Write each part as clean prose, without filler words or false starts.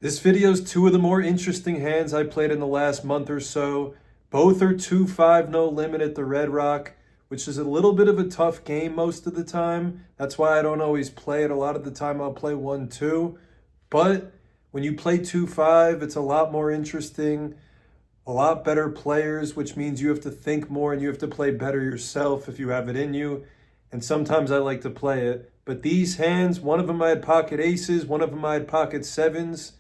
This video is two of the more interesting hands I played in the last month or so. Both are 2-5 no limit at the Red Rock, which is a little bit of a tough game most of the time. That's why I don't always play it. A lot of the time I'll play 1-2. But when you play 2-5, it's a lot more interesting, a lot better players, which means you have to think more and you have to play better yourself if you have it in you. And sometimes I like to play it. But these hands, one of them I had pocket aces, one of them I had pocket sevens.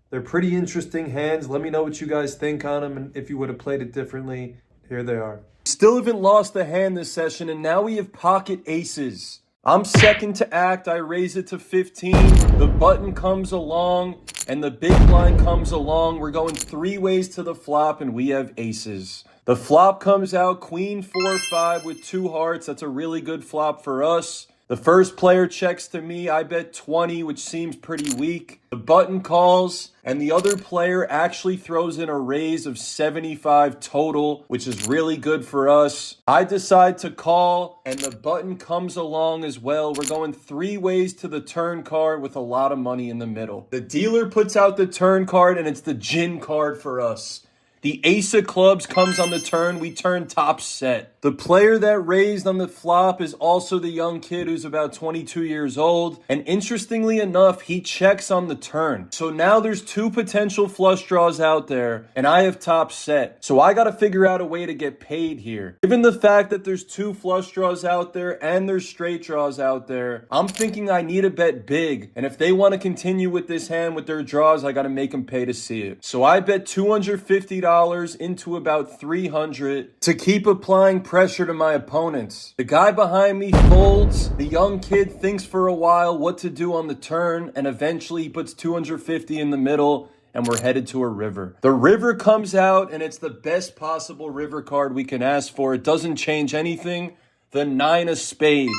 They're pretty interesting hands. Let me know what you guys think on them and if you would have played it differently. Here they are. Still haven't lost a hand this session, and now we have pocket aces. I'm second to act. I raise it to 15. The button comes along, and the big blind comes along. We're going three ways to the flop, and we have aces. The flop comes out queen 4-5 with two hearts. That's a really good flop for us. The first player checks to me. I bet 20, which seems pretty weak. The button calls, and the other player actually throws in a raise of 75 total, which is really good for us. I decide to call, and the button comes along as well. We're going three ways to the turn card with a lot of money in the middle. The dealer puts out the turn card, and it's the gin card for us. The ace of clubs comes on the turn. We turn top set. The player that raised on the flop is also the young kid who's about 22 years old. And interestingly enough, he checks on the turn. So now there's two potential flush draws out there, and I have top set. So I got to figure out a way to get paid here. Given the fact that there's two flush draws out there and there's straight draws out there, I'm thinking I need to bet big. And if they want to continue with this hand with their draws, I got to make them pay to see it. So I bet $250 into about 300 to keep applying pressure to my opponents. The guy behind me folds. The young kid thinks for a while what to do on the turn, and eventually he puts 250 in the middle, and we're headed to a river. The river comes out, and it's the best possible river card we can ask for. It doesn't change anything. The 9 of spades.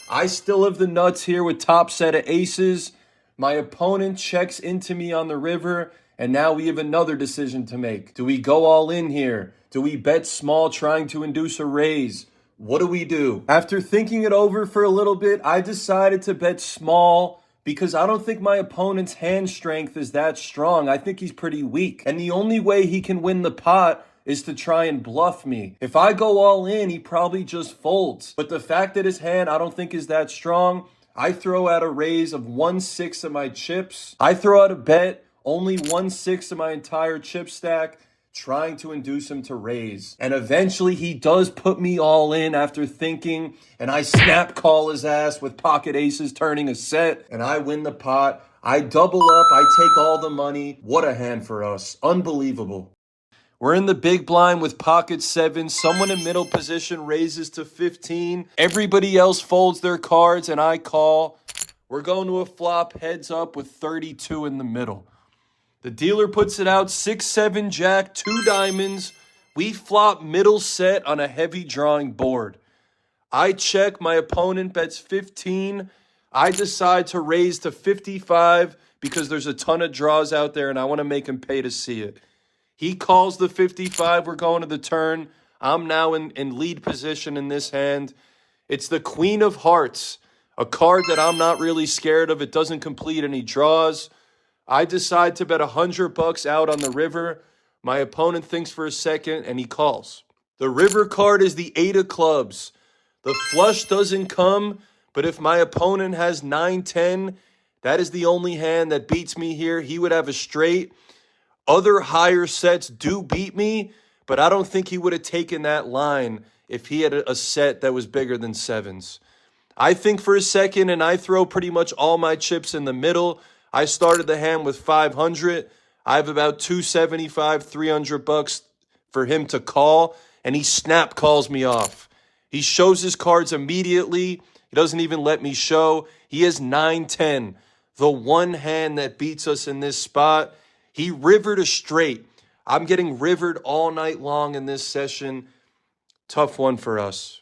I still have the nuts here with top set of aces. My opponent checks into me on the river, and now we have another decision to make. Do we go all in here? Do we bet small trying to induce a raise? What do we do? After thinking it over for a little bit, I decided to bet small because I don't think my opponent's hand strength is that strong. I think he's pretty weak. And the only way he can win the pot is to try and bluff me. If I go all in, he probably just folds. But the fact that his hand I don't think is that strong, I throw out a raise of 1/6 of my chips. I throw out a bet only 1/6 of my entire chip stack, trying to induce him to raise. And eventually he does put me all in after thinking, and I snap call his ass with pocket aces turning a set, and I win the pot. I double up, I take all the money. What a hand for us. Unbelievable. We're in the big blind with pocket sevens. Someone in middle position raises to 15. Everybody else folds their cards, and I call. We're going to a flop heads up with 32 in the middle. The dealer puts it out 6-7 jack, 2 diamonds. We flop middle set on a heavy drawing board. I check, my opponent bets 15. I decide to raise to 55 because there's a ton of draws out there and I want to make him pay to see it. He calls the 55. We're going to the turn. I'm now in lead position in this hand. It's the Queen of Hearts, a card that I'm not really scared of. It doesn't complete any draws. I decide to bet $100 out on the river. My opponent thinks for a second, and he calls. The river card is the 8 of clubs. The flush doesn't come, but if my opponent has 9-10, that is the only hand that beats me here. He would have a straight. Other higher sets do beat me, but I don't think he would have taken that line if he had a set that was bigger than sevens. I think for a second, and I throw pretty much all my chips in the middle. I started the hand with 500. I have about 275, $300 for him to call, and he snap calls me off. He shows his cards immediately. He doesn't even let me show. He has 9-10, the one hand that beats us in this spot. He rivered a straight. I'm getting rivered all night long in this session. Tough one for us.